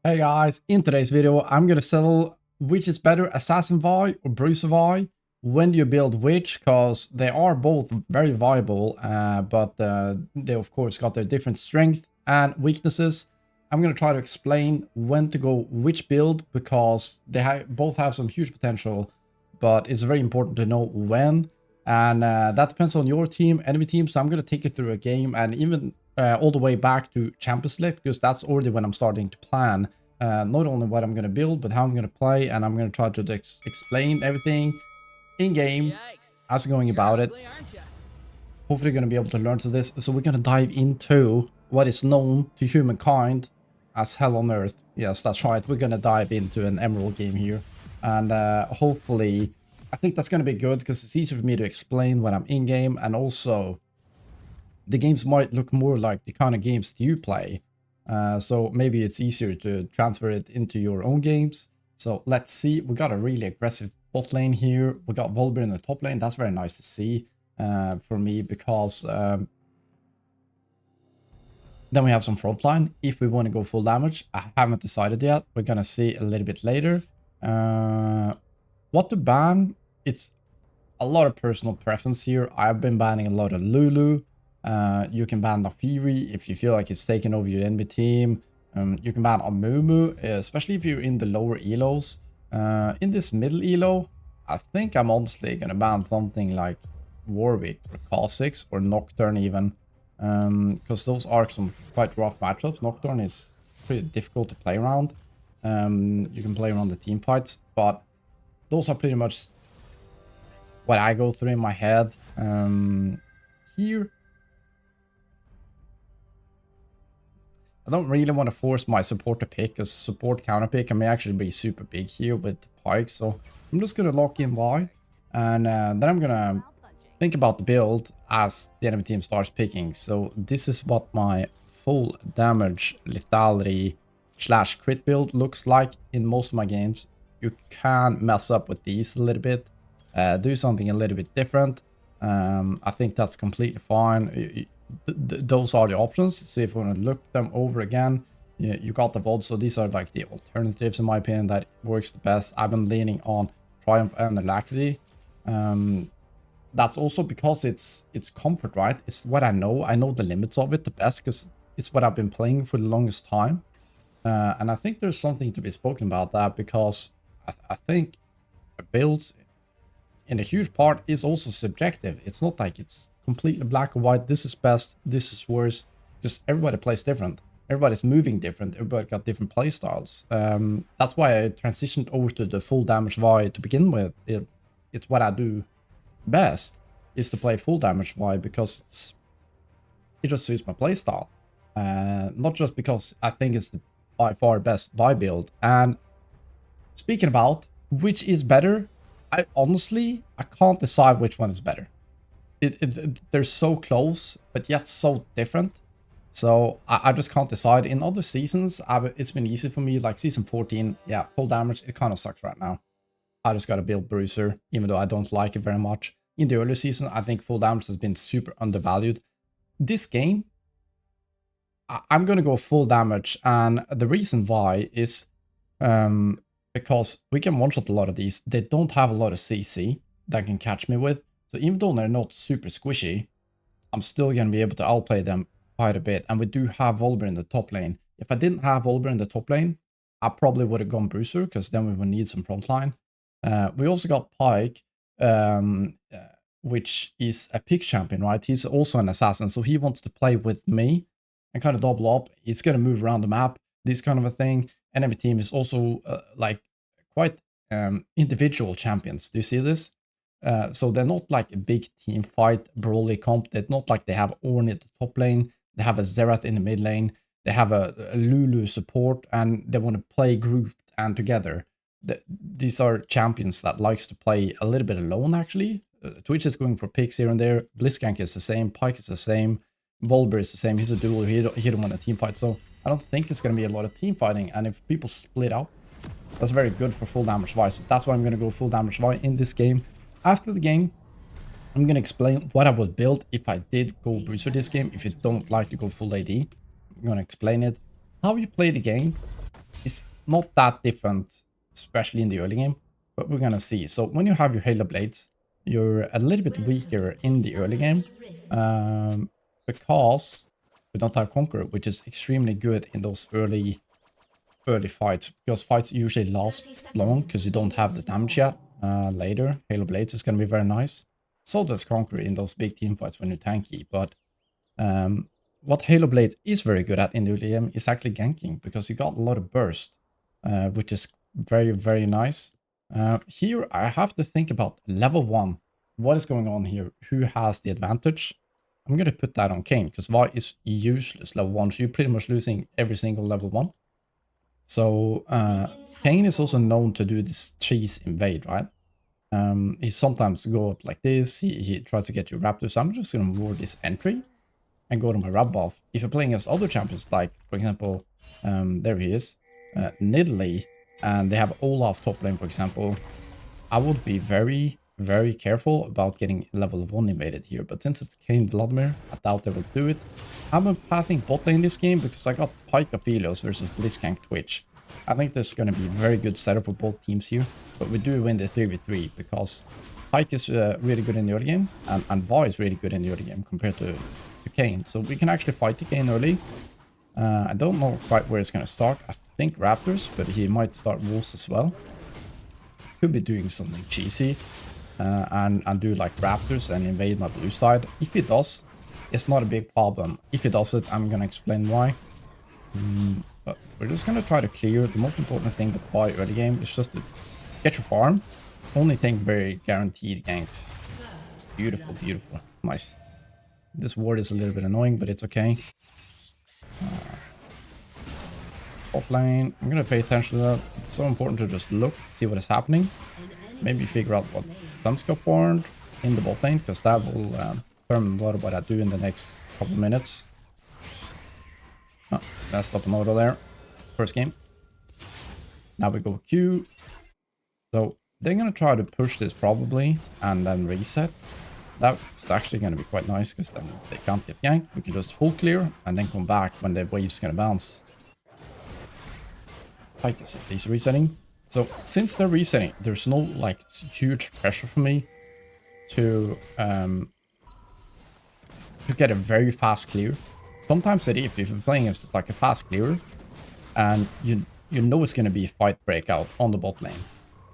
Hey guys, in today's video, I'm gonna settle which is better, Assassin Vi or Bruiser Vi. When do you build which? Because they are both very viable, but they of course got their different strengths and weaknesses. I'm gonna try to explain when to go which build because they both have some huge potential, but it's very important to know when. And that depends on your team, enemy team. So I'm gonna take you through a game and even all the way back to Champions League, because that's already when I'm starting to plan not only what I'm going to build, but how I'm going to play, and I'm going to try to explain everything in-game as going about it. Hopefully you're going to be able to learn to this. So we're going to dive into what is known to humankind as Hell on Earth. Yes, that's right. We're going to dive into an Emerald game here. And hopefully, I think that's going to be good because it's easier for me to explain when I'm in-game, and also the games might look more like the kind of games that you play. So maybe it's easier to transfer it into your own games. So let's see. We got a really aggressive bot lane here. We got Volber in the top lane. That's very nice to see for me, because then we have some front line. If we want to go full damage, I haven't decided yet. We're going to see a little bit later. What to ban? It's a lot of personal preference here. I've been banning a lot of Lulu. You can ban Nafiri if you feel like it's taking over your enemy team. You can ban Amumu, especially if you're in the lower elos. In this middle elo, I think I'm honestly gonna ban something like Warwick or Kha'Zix or Nocturne even. Because those are some quite rough matchups. Nocturne is pretty difficult to play around. You can play around the team fights, but those are pretty much what I go through in my head. Here, I don't really want to force my support to pick, because support counter pick can actually be super big here with Pike. So I'm just going to lock in Y, and then I'm going to think about the build as the enemy team starts picking. So this is what my full damage lethality / crit build looks like in most of my games. You can mess up with these a little bit, do something a little bit different. I think that's completely fine. Those are the options. So if you want to look them over again, you got the VOD. So these are like the alternatives, in my opinion, that works the best. I've been leaning on Triumph and Alacrity. That's also because it's comfort, right? It's what I know. I know the limits of it the best because it's what I've been playing for the longest time. And I think there's something to be spoken about that, because I think builds in a huge part is also subjective. It's not like it's completely black and white. This is best, this is worse. Just everybody plays different. Everybody's moving different. Everybody got different play styles. That's why I transitioned over to the full damage Vi to begin with. It's what I do best, is to play full damage Vi, because it just suits my play style. Not just because I think it's the by far best Vi build. And speaking about which is better, I honestly can't decide which one is better. They're so close, but yet so different. So I just can't decide. In other seasons, it's been easy for me. Like season 14, yeah, full damage, it kind of sucks right now. I just got to build Bruiser, even though I don't like it very much. In the earlier season, I think full damage has been super undervalued. This game, I'm going to go full damage. And the reason why is because we can one-shot a lot of these. They don't have a lot of CC that can catch me with. So even though they're not super squishy, I'm still going to be able to outplay them quite a bit. And we do have Volber in the top lane. If I didn't have Volber in the top lane, I probably would have gone Bruiser, because then we would need some front line. We also got Pike, which is a pick champion, right? He's also an assassin, so he wants to play with me and kind of double up. He's going to move around the map, this kind of a thing. Enemy team is also like quite individual champions. Do you see this? So they're not like a big team fight, brawly comp. They're not like they have Ornn at the top lane. They have a Xerath in the mid lane. They have a Lulu support, and they want to play grouped and together. These are champions that likes to play a little bit alone, actually. Twitch is going for picks here and there. Blitzcrank is the same. Pike is the same. Volber is the same. He's a duel. He don't want a team fight. So I don't think it's going to be a lot of team fighting. And if people split up, that's very good for full damage Vi. So that's why I'm going to go full damage Vi in this game. After the game, I'm going to explain what I would build if I did go Bruiser this game. If you don't like to go full AD, I'm going to explain it. How you play the game It's not that different, especially in the early game, but we're gonna see. So when you have your Halo Blades, you're a little bit weaker in the early game because we don't have Conqueror, which is extremely good in those early fights, because fights usually last long because you don't have the damage yet. Later, Halo Blades is gonna be very nice. So does Conqueror in those big team fights when you're tanky, but what Halo Blade is very good at in the early game is actually ganking, because you got a lot of burst, which is very, very nice. Here, I have to think about level 1. What is going on here? Who has the advantage? I'm going to put that on Kane, because Vi is useless level 1, so you're pretty much losing every single level 1. So, Kane is also known to do this trees invade, right? He sometimes go up like this, he tries to get you Raptors, so I'm just going to ward this entry and go to my rub buff. If you're playing as other champions, like, for example, there he is, Nidalee, and they have Olaf top lane, for example, I would be very, very careful about getting level 1 invaded here. But since it's Kane Vladimir, I doubt they will do it. I'm pathing bot lane this game because I got Pyke Aphelios versus Blitzcrank Twitch. I think there's going to be a very good setup for both teams here. But we do win the 3v3 because Pyke is really good in the early game, and Va is really good in the early game compared to Kane. So we can actually fight the Kane early. I don't know quite where it's going to start. I think Raptors, but he might start Wolves as well. Could be doing something cheesy and do like Raptors and invade my blue side. If he does, it's not a big problem. If he does it, I'm going to explain why. But we're just going to try to clear. The most important thing with buy early game is just to get your farm. Only thing very guaranteed ganks. Beautiful, beautiful. Nice. This ward is a little bit annoying, but it's okay. Off lane, I'm gonna pay attention to that. It's so important to just look, see what is happening. Maybe figure out what Thumbscope formed in the bot lane, because that will determine a lot of what I do in the next couple minutes. Oh, messed up an auto there. First game. Now we go Q. So they're gonna try to push this probably, and then reset. That's actually going to be quite nice, because then they can't get ganked. We can just full clear and then come back when the wave's going to bounce. Pyke is at least resetting. So since they're resetting, there's no like huge pressure for me to get a very fast clear. Sometimes if you're playing as like a fast clearer, and you know it's going to be a fight breakout on the bot lane.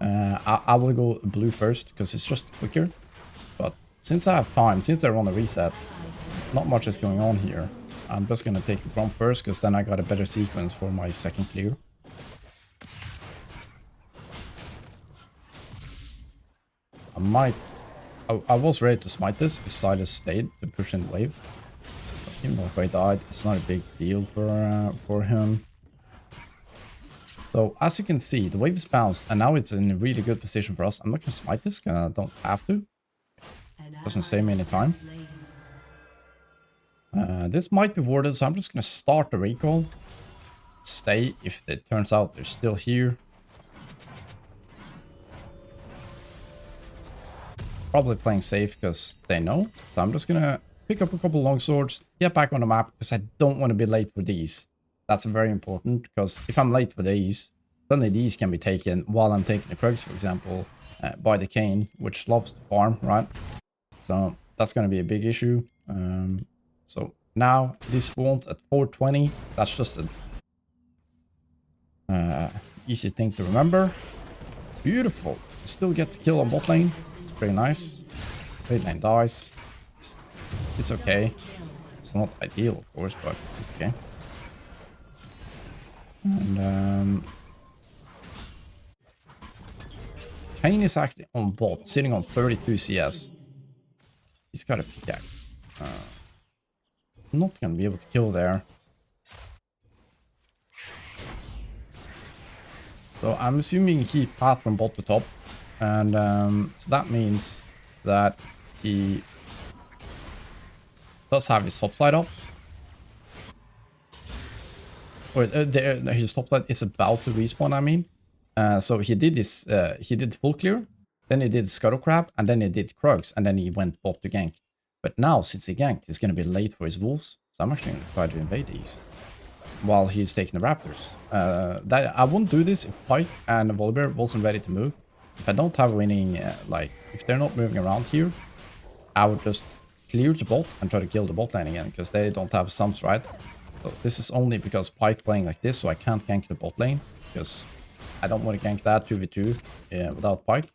I will go blue first because it's just quicker. But since I have time, since they're on a reset, not much is going on here. I'm just going to take the Gromp first, because then I got a better sequence for my second clear. I was ready to smite this, because Silas stayed to push in the wave. But even though if I died, it's not a big deal for him. So as you can see, the wave is bounced, and now it's in a really good position for us. I'm not going to smite this, because I don't have to. Doesn't save me any time. This might be warded, so I'm just going to start the recall. Stay if it turns out they're still here. Probably playing safe because they know. So I'm just going to pick up a couple long swords, get back on the map, because I don't want to be late for these. That's very important, because if I'm late for these, suddenly these can be taken while I'm taking the Krugs, for example, by the Kane, which loves to farm, right? So that's going to be a big issue. So now this spawns at 420. That's just a easy thing to remember. Beautiful. Still get the kill on bot lane. It's pretty nice. Mid lane dies. It's okay. It's not ideal, of course, but it's okay. And Kane is actually on bot, sitting on 32 CS. He's got a pickaxe. Not gonna be able to kill there. So I'm assuming he path from bot to top. And so that means that he does have his top side up. Or his top side is about to respawn, I mean. So he did this, he did full clear. Then he did Scuttle Crab, and then he did Krugs, and then he went bot to gank. But now, since he ganked, he's going to be late for his wolves. So I'm actually going to try to invade these. while he's taking the Raptors. That I wouldn't do this if Pike and Volibear wasn't ready to move. If I don't have winning, like, if they're not moving around here, I would just clear the bot and try to kill the bot lane again, because they don't have sums, right? So this is only because Pike playing like this, so I can't gank the bot lane, because I don't want to gank that 2v2 without Pike.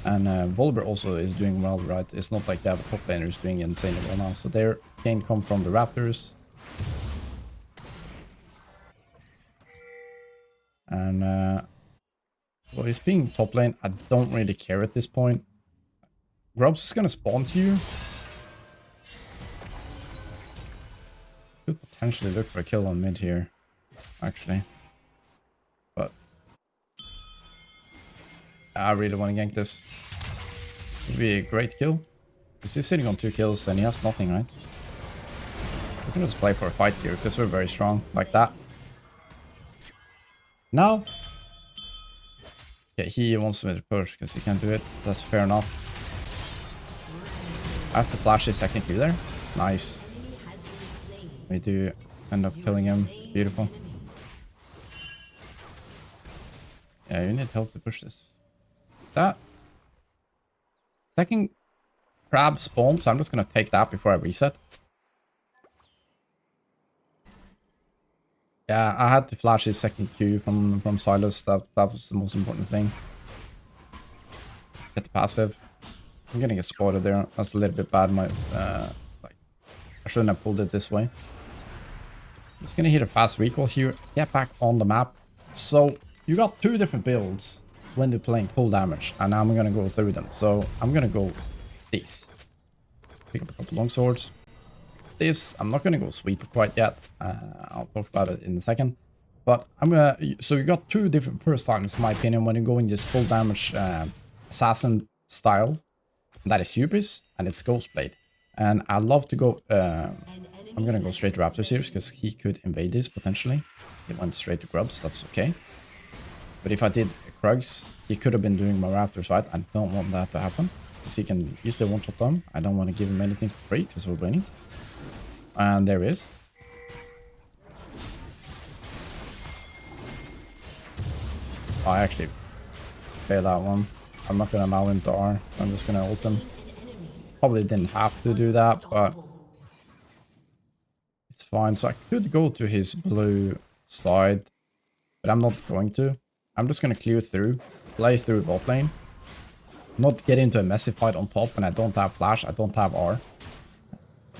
And Volibear also is doing well, right? It's not like they have a top laner who's doing insanely well now. So their gain come from the Raptors. And well, he's being top lane. I don't really care at this point. Grubs is gonna spawn to you. Could potentially look for a kill on mid here, actually. But I really want to gank this. It'd be a great kill. Because he's sitting on 2 kills and he has nothing, right? We can just play for a fight here because we're very strong, like that. Now, okay, he wants me to push because he can't do it. That's fair enough. I have to flash his second Q there. Nice. We do end up killing him. Beautiful. Yeah, you need help to push this. That second crab spawn, so I'm just gonna take that before I reset. Yeah, I had to flash his second Q from Silas. That was the most important thing. Get the passive. I'm gonna get spotted there. That's a little bit bad. Like, I shouldn't have pulled it this way. Just gonna hit a fast recall here. Get back on the map. So you got 2 different builds when they're playing full damage, and I'm gonna go through them. So I'm gonna go these. Pick up a couple long swords. This, I'm not gonna go sweeper quite yet. I'll talk about it in a second. But I'm gonna. So you got 2 different first times, in my opinion, when you go in this full damage assassin style. That is Hubris and it's Ghostblade. And I love to go. I'm gonna go straight to Raptors here because he could invade this potentially. He went straight to Grubs. That's okay. But if I did Krugs, he could have been doing my Raptors, right? I don't want that to happen because he can easily one-shot them. I don't want to give him anything for free because we're winning. And there he is. I actually failed that one. I'm not going to allow him to R. I'm just going to ult him. Probably didn't have to do that, but it's fine. So I could go to his blue side, but I'm not going to. I'm just going to clear through, play through bot lane, not get into a messy fight on top when I don't have flash, I don't have R.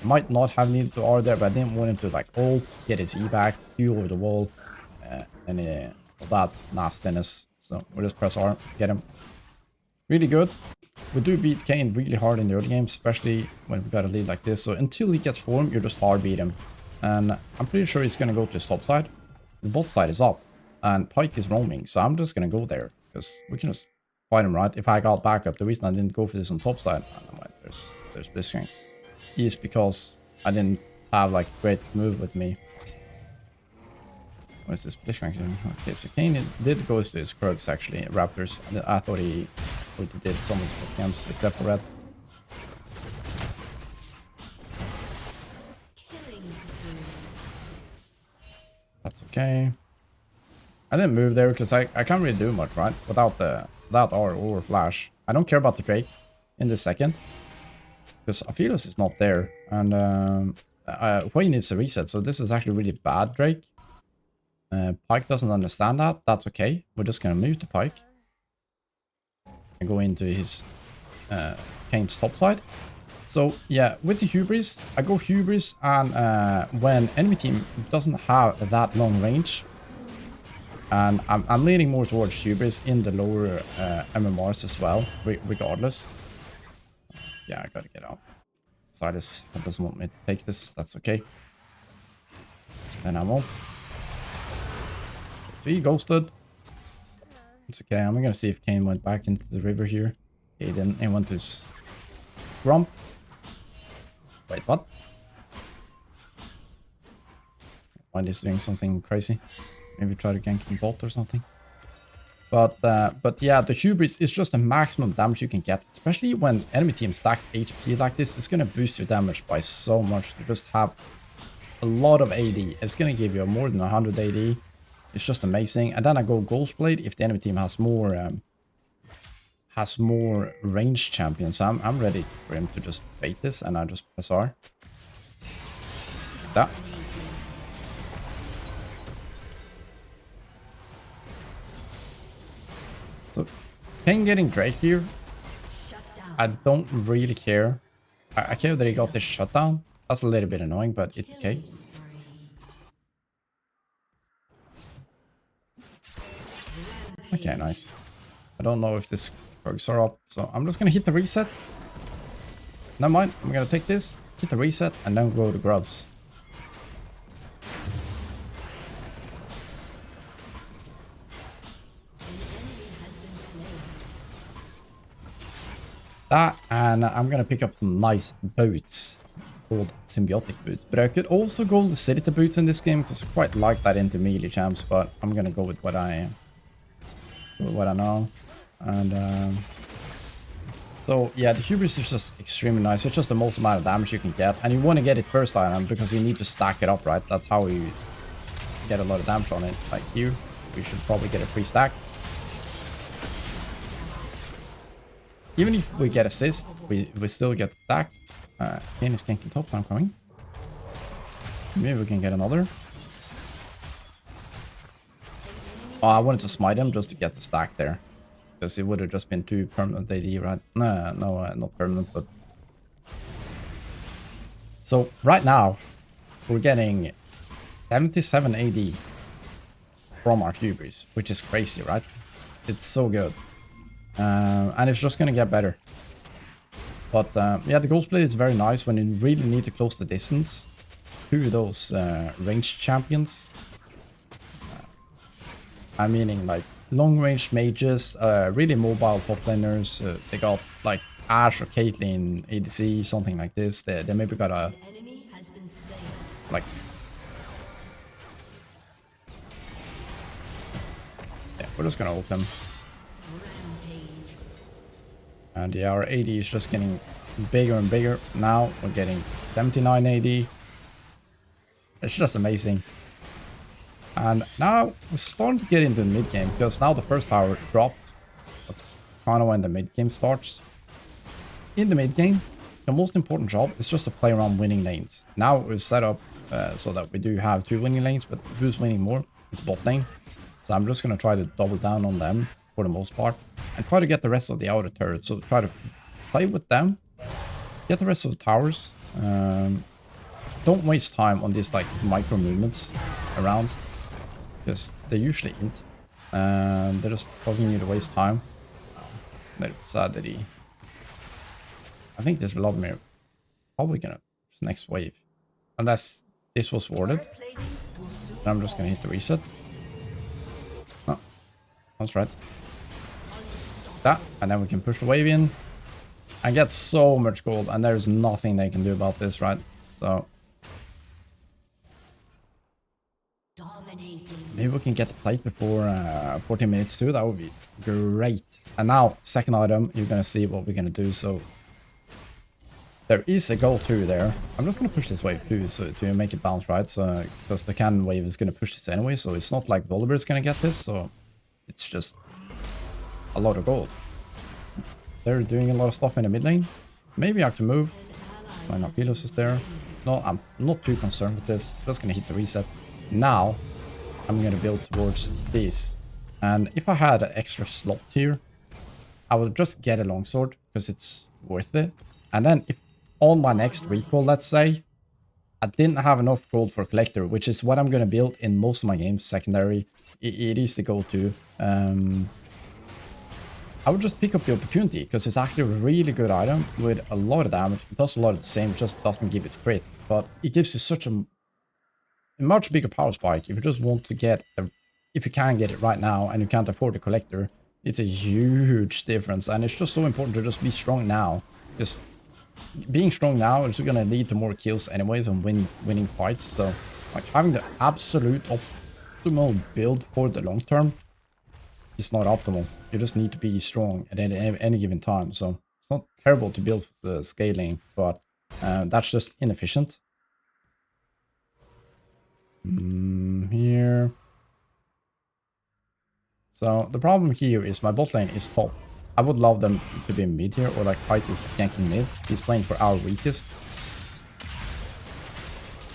Might not have needed to R there, but I didn't want him to like ult, get his E back, Q over the wall, and all that nastiness. So we'll just press R, get him. Really good. We do beat Kane really hard in the early game, especially when we got a lead like this. So until he gets form, you just hard beat him. And I'm pretty sure he's going to go to his top side. The bot side is up, and Pike is roaming, so I'm just going to go there, because we can just fight him, right? If I got backup, the reason I didn't go for this on top side, there's Blitzcrank, is because I didn't have like great move with me. What is this Blitzcrank doing? Okay, so Kane did go to his Krugs actually, Raptors. I thought he did some of his games, except for Red. That's okay. I didn't move there because I can't really do much, right? Without R or Flash. I don't care about the Drake in this second, because Aphelios is not there, and Hui needs to reset. So this is actually really bad Drake. Pike doesn't understand that. That's okay. We're just gonna move to Pike and go into his Kane's top side. So yeah, with the Hubris, I go Hubris, and when enemy team doesn't have that long range, and I'm leaning more towards Hubris in the lower MMRs as well, regardless. Yeah, I gotta get out. Silas doesn't want me to take this. That's okay. Then I won't. So he ghosted. It's okay. I'm gonna see if Kane went back into the river here. He didn't. He went to his Grump. Wait, what? Why is doing something crazy? Maybe try to gank him bot or something. But yeah, the Hubris is just the maximum damage you can get, especially when enemy team stacks HP like this. It's gonna boost your damage by so much to just have a lot of AD. It's going to give you more than 100 AD. It's just amazing. And then I go Ghost Blade if the enemy team has more ranged champions. So I'm ready for him to just bait this, and I just press R. That. So, King getting Drake here. I don't really care. I care that he got this shutdown. That's a little bit annoying, but it's okay. Okay, nice. I don't know if this bugs are up, so I'm just gonna hit the reset. Never mind, I'm gonna take this, hit the reset, and then go to grubs. That, and I'm gonna pick up some nice boots called symbiotic boots. But I could also go the City boots in this game because I quite like that into melee champs, but I'm gonna go with what I know. And so yeah, the hubris is just extremely nice. It's just the most amount of damage you can get, and you want to get it first item because you need to stack it up, right? That's how you get a lot of damage on it. Like here, we should probably get a free stack. Even if we get assist, we still get stack. Kane is ganking top, so I'm coming. Maybe we can get another. Oh, I wanted to smite him just to get the stack there. Because it would have just been 2 permanent AD, right? No, not permanent, but... So, right now, we're getting 77 AD from our hubris, which is crazy, right? It's so good. And it's just gonna get better. But, yeah, the Ghost Blade is very nice when you really need to close the distance to those ranged champions. I'm meaning, like, long-range mages, really mobile top laners. They got like Ashe or Caitlyn, ADC, something like this. They maybe got a like. Yeah, we're just gonna ult them. And yeah, our AD is just getting bigger and bigger. Now we're getting 79 AD. It's just amazing. And now we're starting to get into the mid game because now the first tower dropped. That's kind of when the mid game starts. In the mid game, the most important job is just to play around winning lanes. Now we're set up so that we do have 2 winning lanes, but who's winning more? It's bot lane. So I'm just going to try to double down on them for the most part and try to get the rest of the outer turrets. So try to play with them, get the rest of the towers. Don't waste time on these like micro movements around. Because they usually int, and they're just causing you to waste time. Little sad that he... I think this Vladimir probably gonna next wave, unless this was warded. And I'm just gonna hit the reset. Oh, that's right. That, and then we can push the wave in and get so much gold, and there's nothing they can do about this, right? So maybe we can get the plate before 14 minutes too. That would be great. And now, second item, you're going to see what we're going to do. So there is a goal too there. I'm just going to push this wave too so to make it bounce, right? So because the cannon wave is going to push this anyway. So it's not like Volibear is going to get this. So it's just a lot of gold. They're doing a lot of stuff in the mid lane. Maybe I can move. My Nautilus is there. No, I'm not too concerned with this. Just going to hit the reset. Now I'm going to build towards this. And if I had an extra slot here, I would just get a longsword because it's worth it. And then if on my next recall, let's say, I didn't have enough gold for collector, which is what I'm going to build in most of my games, secondary. It is the go-to. I would just pick up the opportunity because it's actually a really good item with a lot of damage. It does a lot of the same, just doesn't give it crit. But it gives you such a much bigger power spike if you just want to get if you can get it right now and you can't afford the collector. It's a huge difference, and it's just so important to just be strong now. Just being strong now is going to lead to more kills anyways and winning fights. So like having the absolute optimal build for the long term is not optimal. You just need to be strong at any given time. So it's not terrible to build the scaling, but that's just inefficient. Here. So the problem here is my bot lane is top. I would love them to be mid here, or like Pyke is ganking mid. He's playing for our weakest.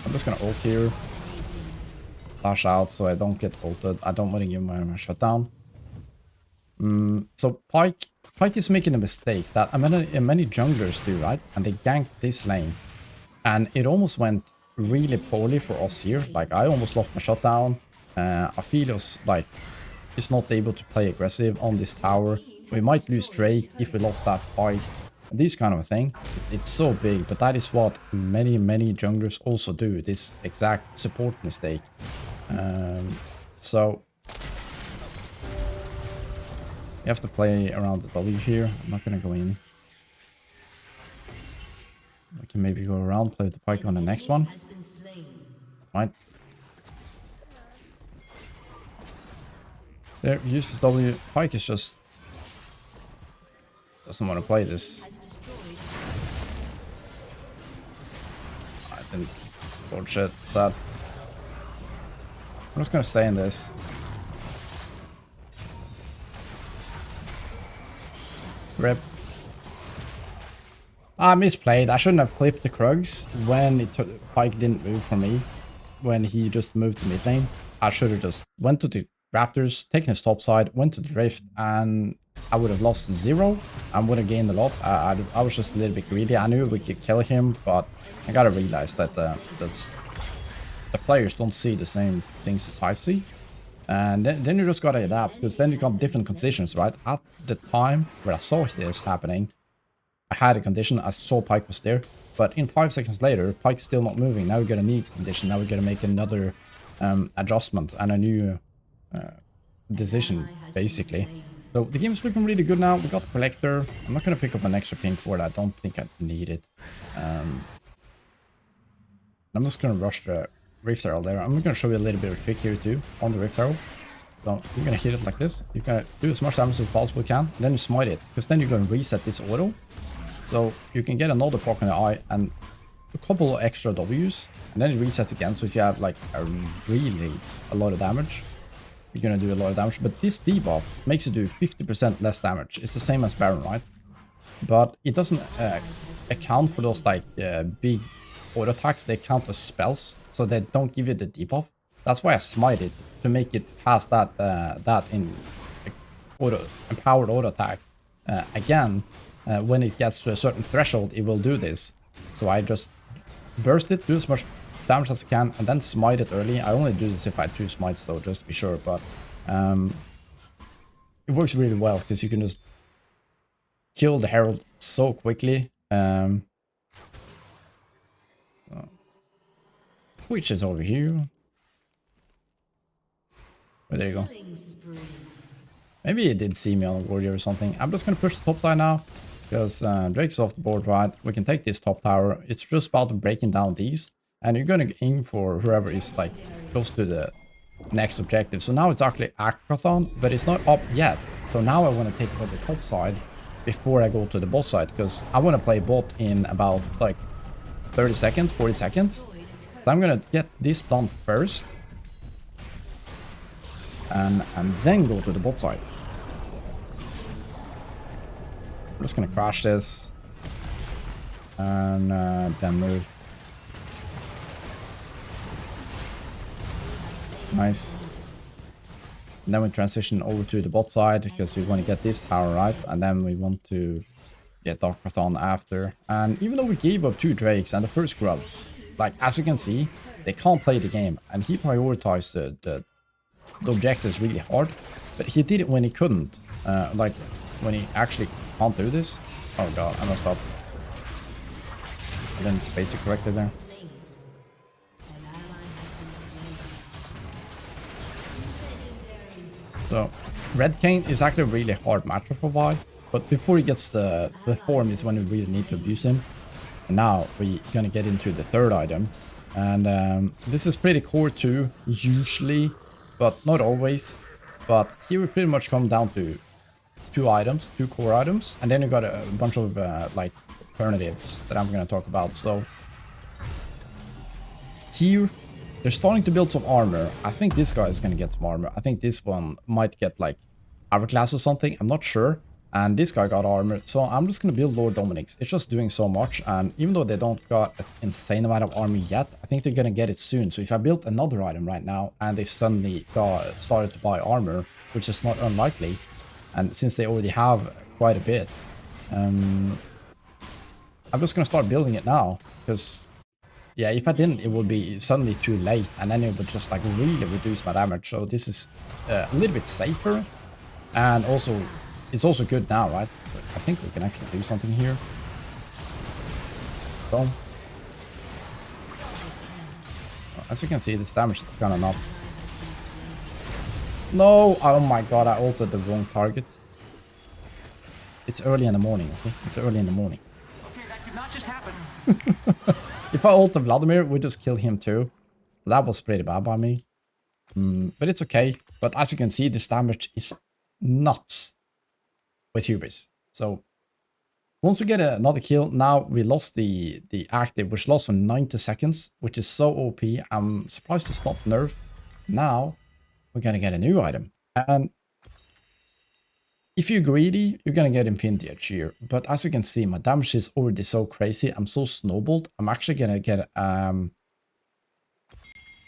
I'm just gonna ult here. Flash out so I don't get ulted. I don't want to give my shutdown. So Pyke is making a mistake that many junglers do, right? And they gank this lane. And it almost went really poorly for us here. Like, I almost lost my shutdown. Aphelios, like, is not able to play aggressive on this tower. We might lose Drake if we lost that fight. This kind of thing. It's so big, but that is what many junglers also do. This exact support mistake. So you have to play around the W here. I'm not gonna go in. I can maybe go around, play the Pyke on the next one. Right. There, use this W. Pyke is just doesn't want to play this. I didn't. Bullshit. Sad. I'm just gonna stay in this. Rip. I misplayed. I shouldn't have flipped the Krugs when Pyke didn't move for me. When he just moved to mid lane. I should have just went to the Raptors, taken his top side, went to the Rift, and I would have lost 0 and would have gained a lot. I was just a little bit greedy. I knew we could kill him, but I gotta realize that the players don't see the same things as I see. And then you just gotta adapt, because then you got different conditions, right? At the time where I saw this happening, I had a condition, I saw Pyke was there, but in 5 seconds later, Pyke's still not moving. Now we got a need condition, now we gotta make another adjustment and a new decision, basically. So the game's looking really good now. We got the Collector. I'm not gonna pick up an extra pink ward, I don't think I need it. I'm just gonna rush the Rift Arrow there. I'm gonna show you a little bit of a trick here too, on the Rift Arrow. So you're gonna hit it like this. You're gonna do as much damage as possible you can, and then you smite it, because then you're gonna reset this auto. So you can get another poke in the eye and a couple of extra W's, and then it resets again. So if you have like a lot of damage, you're gonna do a lot of damage. But this debuff makes you do 50% less damage. It's the same as Baron, right? But it doesn't account for those like big auto attacks. They count as spells, so they don't give you the debuff. That's why I smite it, to make it past that in empowered auto attack. Again, when it gets to a certain threshold, it will do this. So I just burst it, do as much damage as I can, and then smite it early. I only do this if I have 2 smites though, just to be sure, but it works really well, because you can just kill the Herald so quickly. Which is over here. Oh, there you go. Maybe it did see me on a warrior or something. I'm just gonna push the top side now, because Drake's off the board, right? We can take this top tower. It's just about breaking down these, and you're gonna aim for whoever is like close to the next objective. So now it's actually Aquathon, but it's not up yet. So now I want to take over the top side before I go to the bot side, because I want to play bot in about like 30 seconds, 40 seconds. So I'm gonna get this done first, and then go to the bot side. I'm just gonna crash this and then move. Nice. And then we transition over to the bot side, because we want to get this tower right, and then we want to get Aquathon after. And even though we gave up 2 Drakes and the first Grub, like as you can see, they can't play the game, and he prioritized the objectives really hard, but he did it when he couldn't, like when he actually can't do this. Oh god, I messed up. I didn't space it correctly there. So Red Cane is actually a really hard matchup for Vi, but before he gets the form is when we really need to abuse him. And now we're gonna get into the 3rd item, and this is pretty core too, usually, but not always. But here we pretty much come down to 2 items, 2 core items, and then you got a bunch of like alternatives that I'm gonna talk about. So here They're starting to build some armor. I think this guy is going to get some armor. I think this one might get like hourglass or something. I'm not sure. And this guy got armor. So I'm just going to build Lord Dominic's. It's just doing so much. And even though they don't got an insane amount of armor yet, I think they're going to get it soon. So if I built another item right now and they suddenly started to buy armor, which is not unlikely, and since they already have quite a bit, I'm just going to start building it now. Because, yeah, if I didn't, it would be suddenly too late. And then it would just like really reduce my damage. So this is a little bit safer. And also, it's also good now, right? So I think we can actually do something here. So, as you can see, this damage is kind of nuts. No! Oh my god, I altered the wrong target. It's early in the morning, okay? It's early in the morning. Okay, that did not just happen. If I alter Vladimir, we just kill him too. That was pretty bad by me. But it's okay. But as you can see, this damage is nuts with hubris. So once we get another kill, now we lost the active, which lost for 90 seconds, which is so OP. I'm surprised it's not nerfed. Now we're gonna get a new item. And if you're greedy, you're gonna get Infinity Edge here. But as you can see, my damage is already so crazy. I'm so snowballed. I'm actually gonna get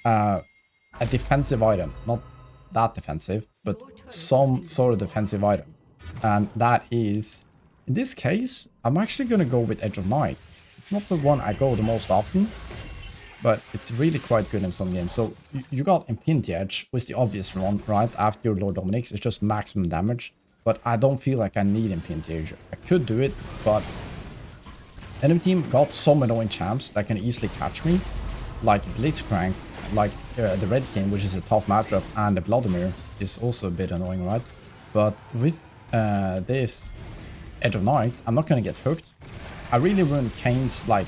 a defensive item. Not that defensive, but some sort of defensive item. And that is, in this case, I'm actually going to go with Edge of Night. It's not the one I go the most often, but it's really quite good in some games. So you got Infinity Edge, which is the obvious one, right? After your Lord Dominic's, it's just maximum damage. But I don't feel like I need Infinity Edge. I could do it, but enemy team got some annoying champs that can easily catch me, like Blitzcrank, like the Red King, which is a tough matchup, and the Vladimir is also a bit annoying, right? But with this Edge of Night, I'm not gonna get hooked. I really ruined Kane's like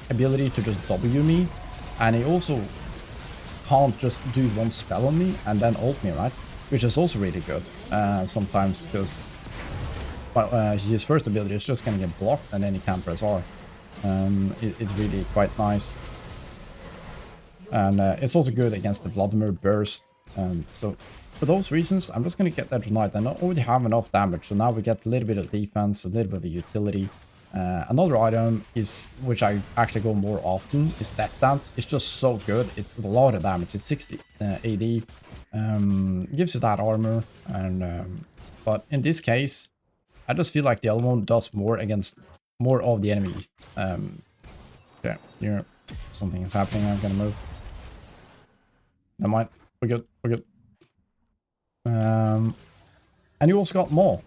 ability to just W me, and he also can't just do one spell on me and then ult me, right? Which is also really good sometimes, because his first ability is just gonna get blocked and then he can't press R. It's really quite nice. And it's also good against the Vladimir burst. So for those reasons, I'm just going to get Edge of Night. And I already have enough damage, so now we get a little bit of defense, a little bit of utility. Another item is, which I actually go more often, is Death Dance. It's just so good. It's a lot of damage. It's 60 AD. Gives you that armor. And but in this case, I just feel like the other one does more against more of the enemy. Okay, here something is happening. I'm gonna move. Never mind. We're good. We're good. And you also got more,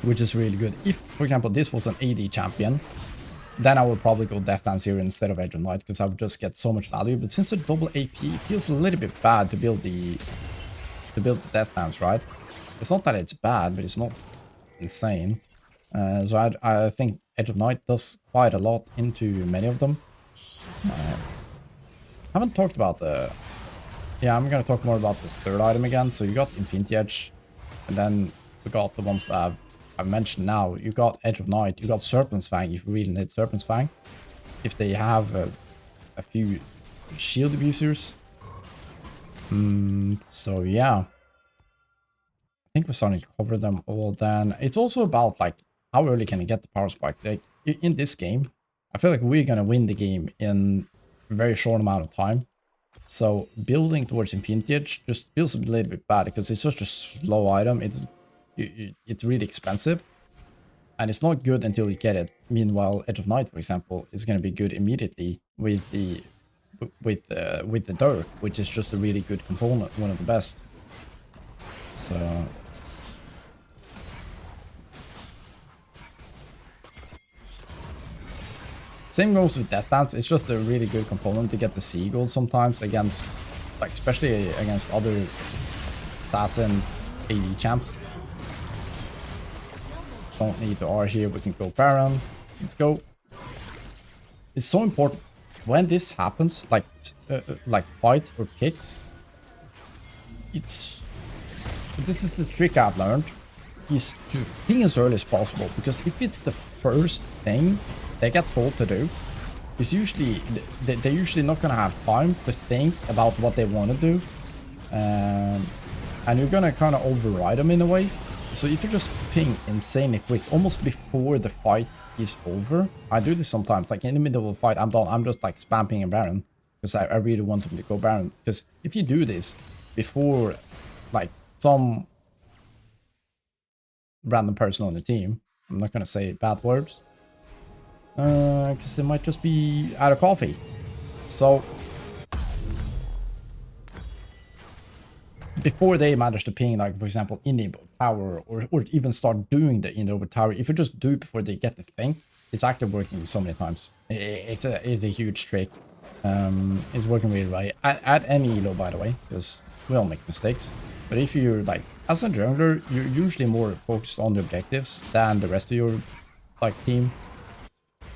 which is really good. If, for example, this was an AD champion, then I would probably go Death Dance here instead of Edge of Night, because I would just get so much value. But since it's double AP, it feels a little bit bad to build the Death Dance, right? It's not that it's bad, but it's not insane. So I think Edge of Night does quite a lot into many of them. I haven't talked about the... Yeah, I'm gonna talk more about the third item again. So you got Infinity Edge, and then we got the ones I've mentioned now. You got Edge of Night, you got Serpent's Fang if you really need Serpent's Fang. If they have a few shield abusers. So yeah. I think we're starting to cover them all then. It's also about like how early can you get the power spike. Like in this game, I feel like we're gonna win the game in a very short amount of time. So building towards Infinity Edge just feels a little bit bad because it's such a slow item. It's really expensive, and it's not good until you get it. Meanwhile, Edge of Night, for example, is going to be good immediately with the Dirk, which is just a really good component, one of the best. So same goes with Death Dance. It's just a really good component to get the Seagull sometimes against, like, especially against other Assassin AD champs. Don't need the R here. We can go Baron. Let's go. It's so important when this happens, like fights or kicks. This is the trick I've learned, is to ping as early as possible, because if it's the first thing they get told to do, is usually they're usually not gonna have time to think about what they want to do, and you're gonna kind of override them in a way. So if you just ping insanely quick, almost before the fight is over, I do this sometimes. Like in the middle of a fight, I'm done. I'm just like spamming a Baron because I really want them to go Baron. Because if you do this before, like some random person on the team, I'm not gonna say bad words, because they might just be out of coffee. So before they manage to ping, like for example, enable tower, or even start doing the enable tower, if you just do it before they get to think, it's actually working so many times. It's a huge trick. It's working really right at any elo, by the way, because we all make mistakes. But if you're like, as a jungler, you're usually more focused on the objectives than the rest of your like team.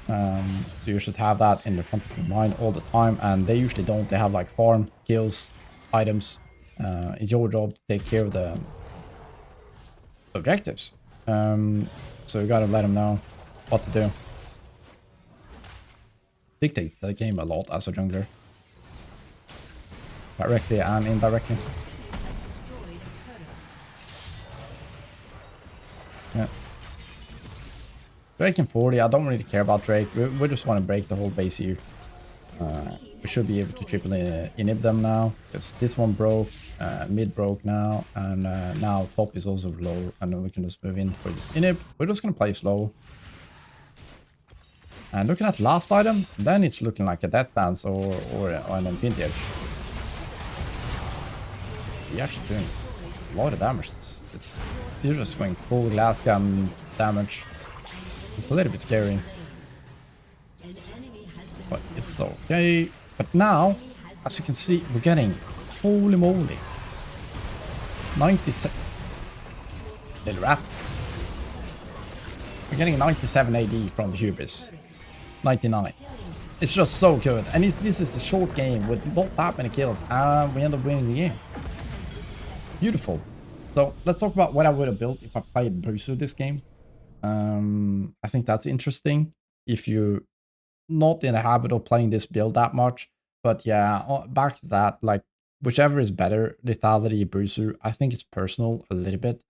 So you should have that in the front of your mind all the time, and they usually don't. They have like farm, kills, items. It's your job to take care of the objectives. So you gotta let them know what to do. Dictate the game a lot as a jungler, directly and indirectly. Yeah. Drake and 40, I don't really care about Drake. We just want to break the whole base here. We should be able to triple inhib them now, because this one broke, mid broke now, and now top is also low, and then we can just move in for this inhib. We're just going to play slow. And looking at last item, then it's looking like a Death Dance or an Infinity Edge. We're actually doing a lot of damage. You're just going full glass gun damage. It's a little bit scary, but it's okay. But now, as you can see, we're getting, holy moly, 97. Little rat. We're getting 97 AD from the Hubris. 99. It's just so good. And this is a short game with not that many kills, and we end up winning the game. Beautiful. So let's talk about what I would have built if I played Bruiser this game. I think that's interesting if you're not in the habit of playing this build that much. But yeah, back to that, like whichever is better, Lethality, Bruiser, I think it's personal a little bit.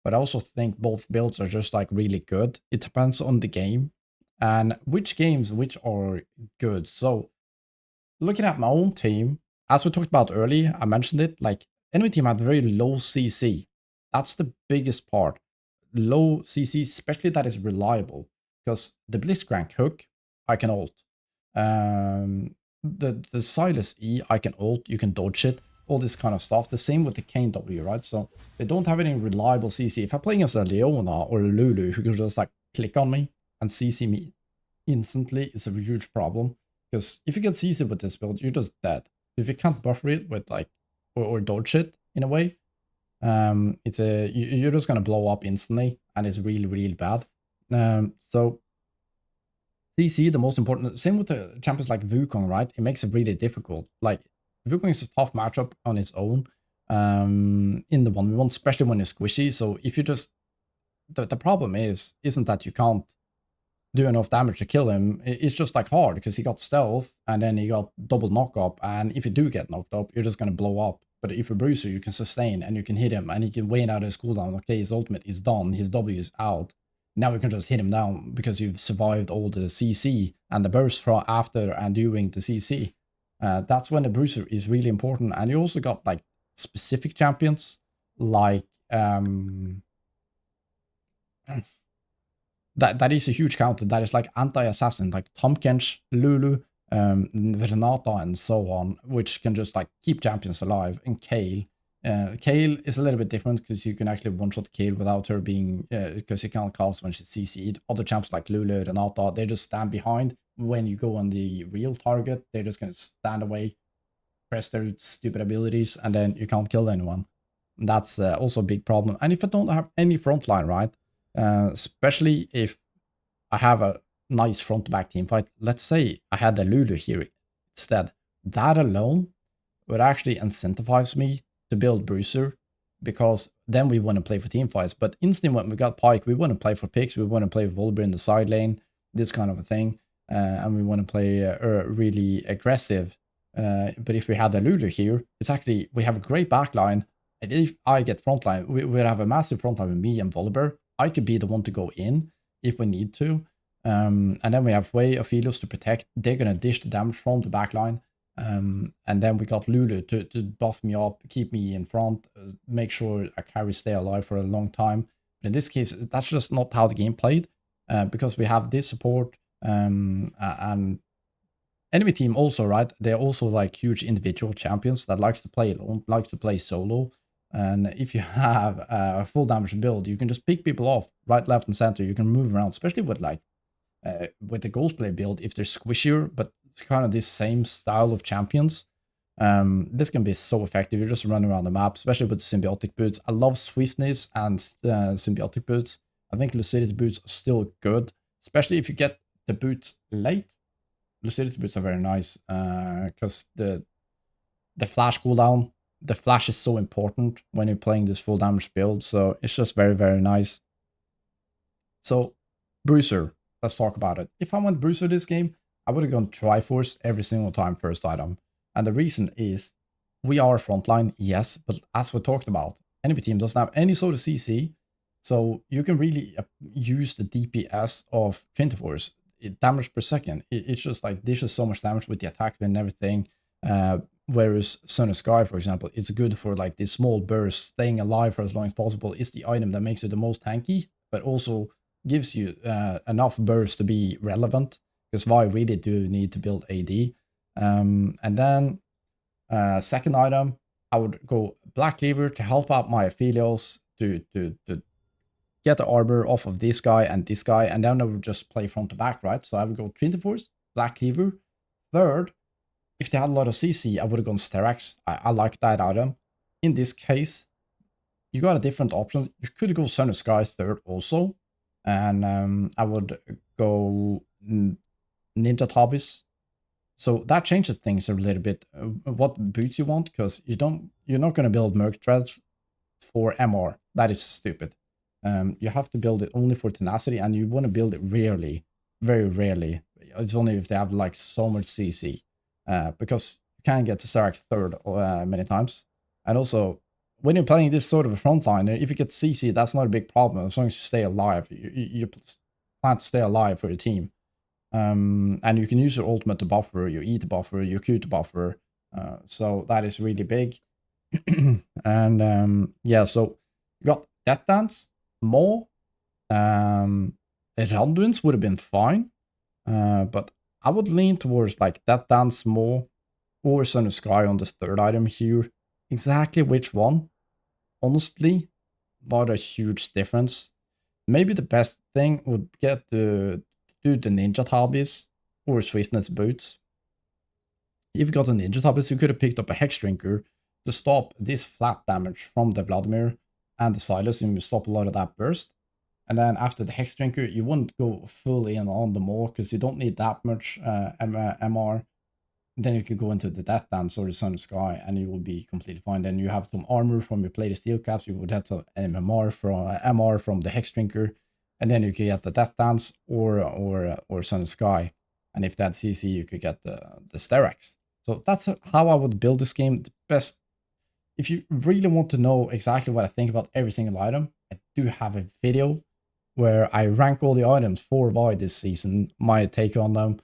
But I also think both builds are just like really good. It depends on the game and which games which are good. So looking at my own team, as we talked about earlier, I mentioned it, like enemy team had very low CC. That's the biggest part. Low CC, especially that is reliable, because the Blitzcrank hook, I can ult. The Silas E, I can ult, you can dodge it, all this kind of stuff. The same with the Kane W, right? So they don't have any reliable CC. If I play against a Leona or a Lulu who can just like click on me and CC me instantly, it's a huge problem. Because if you get CC with this build, you're just dead. If you can't buffer it with like, or dodge it in a way, you're just gonna blow up instantly, and it's really, really bad. So CC, the most important, same with the champions like Wukong, right? It makes it really difficult. Like Wukong is a tough matchup on its own, in the 1v1, especially when you're squishy. So if you just, the problem isn't that you can't do enough damage to kill him. It's just like hard because he got stealth and then he got double knock up, and if you do get knocked up, you're just gonna blow up. But if you're Bruiser, you can sustain and you can hit him, and he can wait out his cooldown. Okay, his ultimate is done, his W is out. Now you can just hit him down because you've survived all the CC and the burst from after and during the CC. That's when the Bruiser is really important. And you also got like specific champions like that is a huge counter. That is like anti-assassin, like Tom Kench, Lulu, Renata, and so on, which can just like keep champions alive. And Kale. Kale is a little bit different because you can actually one-shot Kale without her being, because you can't cast when she's CC'd. Other champs like Lulu, Renata, they just stand behind. When you go on the real target, they're just going to stand away, press their stupid abilities, and then you can't kill anyone. And that's also a big problem. And if I don't have any frontline, right? Especially if I have a nice front-to-back team fight. Let's say I had a Lulu here instead. That alone would actually incentivize me to build Bruiser, because then we want to play for team fights. But instantly when we got Pyke, we want to play for picks, we want to play Volber in the side lane, this kind of a thing. and we want to play really aggressive. But if we had a Lulu here, it's actually, we have a great backline. And if I get frontline, we have a massive frontline with me and Volibear. I could be the one to go in if we need to. And then we have Way of Helios to protect. They're going to dish the damage from the backline. And then we got Lulu to buff me up, keep me in front, make sure I carry stay alive for a long time. But in this case, that's just not how the game played, because we have this support and enemy team also, right? They're also like huge individual champions that likes to play alone, likes to play solo. And if you have a full damage build, you can just pick people off right, left, and center. You can move around, especially with like with the Ghostblade build, if they're squishier, but it's kind of this same style of champions. This can be so effective. You're just running around the map, especially with the symbiotic boots. I love swiftness and symbiotic boots. I think lucidity boots are still good, especially if you get the boots late. Lucidity boots are very nice because the flash cooldown, the flash is so important when you're playing this full damage build. So it's just very, very nice. So Bruiser, let's talk about it. If I went Bruiser this game, I would have gone Triforce every single time first item. And the reason is we are frontline, yes, but as we talked about, enemy team doesn't have any sort of CC. So you can really use the DPS of Triforce, damage per second. It's just like dishes so much damage with the attack and everything. Whereas Sun and Sky, for example, it's good for like this small burst, staying alive for as long as possible. It's the item that makes it the most tanky, but also gives you enough burst to be relevant, because Vi really do need to build AD. And then second item, I would go Black Cleaver to help out my Aphelios to get the armor off of this guy, and then I would just play front to back, right? So I would go Trinity Force, Black Cleaver. Third, if they had a lot of CC, I would have gone Sterak's. I like that item. In this case, you got a different option. You could go Sun and Sky third also. And I would go Ninja Tabis. So that changes things a little bit. What boots you want, because you're not going to build Merc Threads for MR. That is stupid. You have to build it only for tenacity, and you want to build it rarely, very rarely. It's only if they have like so much CC, because you can get to Sterak's third many times. And also, when you're playing this sort of a frontliner, if you get CC, that's not a big problem as long as you stay alive. You plan to stay alive for your team. And you can use your ultimate to buffer, your E to buffer, your Q to buffer. So that is really big. And yeah, so you got Death Dance, Maw, Randuin's would have been fine. But I would lean towards like Death Dance, Maw, or Sun and Sky on this third item here. Exactly which one? Honestly, not a huge difference. Maybe the best thing would get to do the Ninja Tabis or Swiftness Boots. If you got a Ninja Tabis, you could have picked up a Hex Drinker to stop this flat damage from the Vladimir and the Silas, and you stop a lot of that burst. And then after the Hex Drinker, you wouldn't go full in on the Maw because you don't need that much MR. Then you could go into the Death Dance or the Sun and Sky, and you will be completely fine. Then you have some armor from your plated steel caps. You would have some MR from the Hex Drinker, and then you could get the Death Dance or Sun and Sky. And if that's CC, you could get the Sterak's. So that's how I would build this game. The best, if you really want to know exactly what I think about every single item, I do have a video where I rank all the items for Vi this season, my take on them.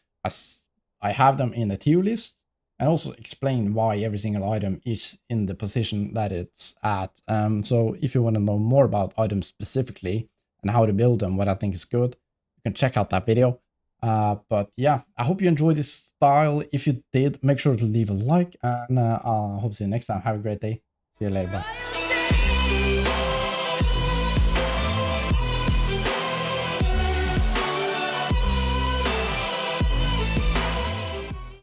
I have them in a tier list, and also explain why every single item is in the position that it's at. So if you want to know more about items specifically and how to build them, what I think is good, you can check out that video. But yeah, I hope you enjoyed this style. If you did, make sure to leave a like, and I hope to see you next time. Have a great day. See you later. Bye.